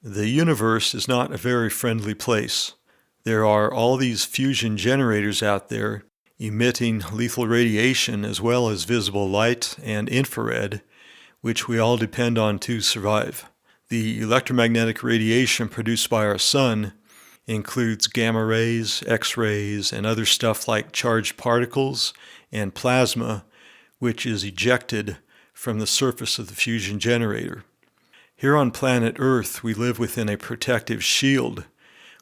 The universe is not a very friendly place. There are all these fusion generators out there emitting lethal radiation as well as visible light and infrared, which we all depend on to survive. The electromagnetic radiation produced by our sun includes gamma rays, X-rays, and other stuff like charged particles and plasma, which is ejected from the surface of the fusion generator. Here on planet Earth, we live within a protective shield,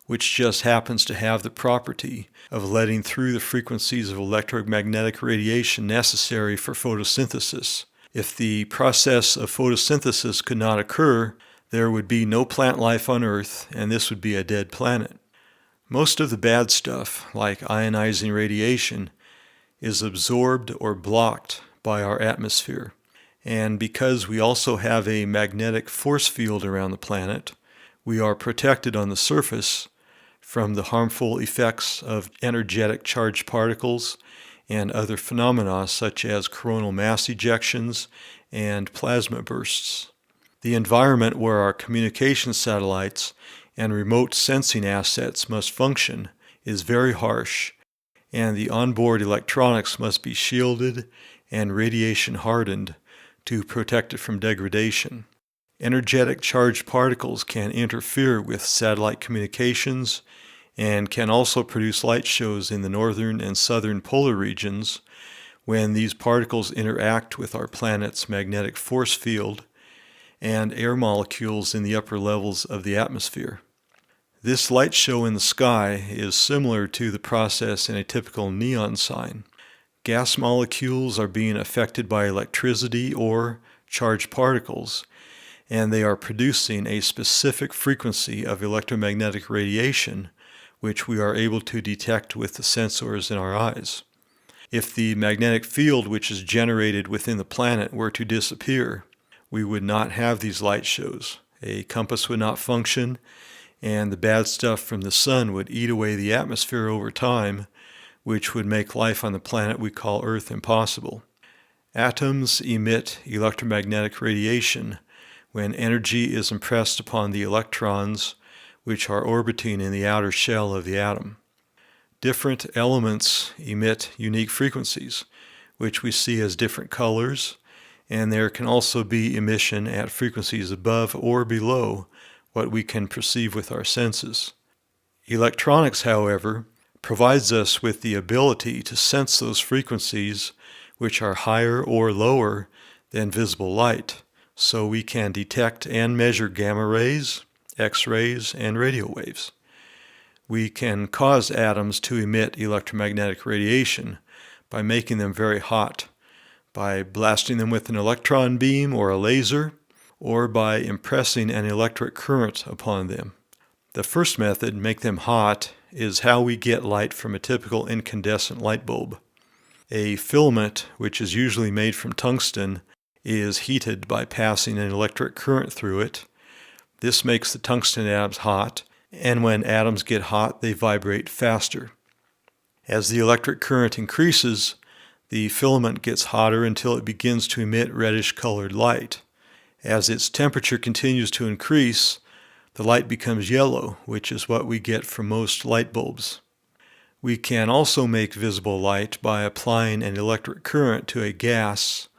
which just happens to have the property of letting through the frequencies of electromagnetic radiation necessary for photosynthesis. If the process of photosynthesis could not occur, there would be no plant life on Earth, and this would be a dead planet. Most of the bad stuff, like ionizing radiation, is absorbed or blocked by our atmosphere. And because we also have a magnetic force field around the planet, we are protected on the surface from the harmful effects of energetic charged particles and other phenomena such as coronal mass ejections and plasma bursts. The environment where our communication satellites and remote sensing assets must function is very harsh, and the onboard electronics must be shielded and radiation hardened to protect it from degradation. Energetic charged particles can interfere with satellite communications and can also produce light shows in the northern and southern polar regions when these particles interact with our planet's magnetic force field and air molecules in the upper levels of the atmosphere. This light show in the sky is similar to the process in a typical neon sign. Gas molecules are being affected by electricity or charged particles, and they are producing a specific frequency of electromagnetic radiation, which we are able to detect with the sensors in our eyes. If the magnetic field which is generated within the planet were to disappear, we would not have these light shows. A compass would not function, and the bad stuff from the sun would eat away the atmosphere over time, which would make life on the planet we call Earth impossible. Atoms emit electromagnetic radiation when energy is impressed upon the electrons which are orbiting in the outer shell of the atom. Different elements emit unique frequencies, which we see as different colors, and there can also be emission at frequencies above or below what we can perceive with our senses. Electronics, however, provides us with the ability to sense those frequencies which are higher or lower than visible light, so we can detect and measure gamma rays, X-rays, and radio waves. We can cause atoms to emit electromagnetic radiation by making them very hot, by blasting them with an electron beam or a laser, or by impressing an electric current upon them. The first method, make them hot, is how we get light from a typical incandescent light bulb. A filament, which is usually made from tungsten, is heated by passing an electric current through it. This makes the tungsten atoms hot, and when atoms get hot, they vibrate faster. As the electric current increases, the filament gets hotter until it begins to emit reddish-colored light. As its temperature continues to increase, the light becomes yellow, which is what we get from most light bulbs. We can also make visible light by applying an electric current to a gas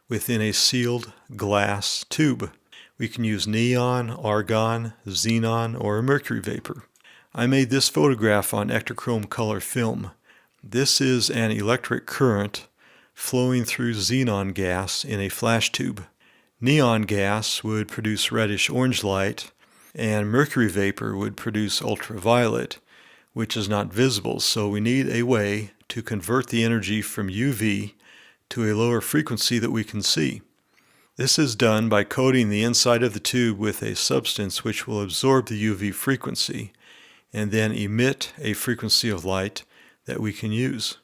within a sealed glass tube. We can use neon, argon, xenon, or mercury vapor. I made this photograph on Ektachrome color film. This is an electric current flowing through xenon gas in a flash tube. Neon gas would produce reddish-orange light, and mercury vapor would produce ultraviolet, which is not visible, so we need a way to convert the energy from UV to a lower frequency that we can see. This is done by coating the inside of the tube with a substance which will absorb the UV frequency and then emit a frequency of light that we can use.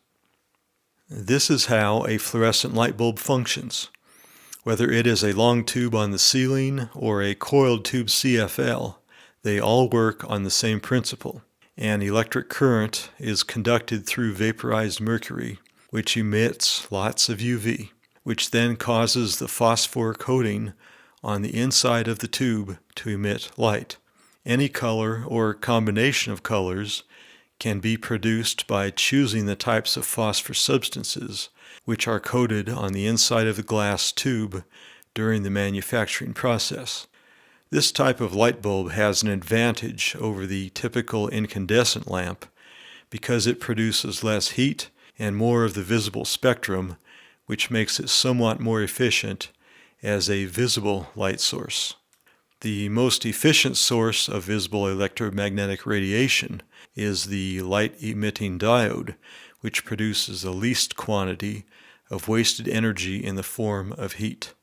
This is how a fluorescent light bulb functions. Whether it is a long tube on the ceiling or a coiled tube CFL, they all work on the same principle. An electric current is conducted through vaporized mercury, which emits lots of UV, which then causes the phosphor coating on the inside of the tube to emit light. Any color or combination of colors can be produced by choosing the types of phosphor substances which are coated on the inside of the glass tube during the manufacturing process. This type of light bulb has an advantage over the typical incandescent lamp because it produces less heat and more of the visible spectrum, which makes it somewhat more efficient as a visible light source. The most efficient source of visible electromagnetic radiation is the light-emitting diode, which produces the least quantity of wasted energy in the form of heat.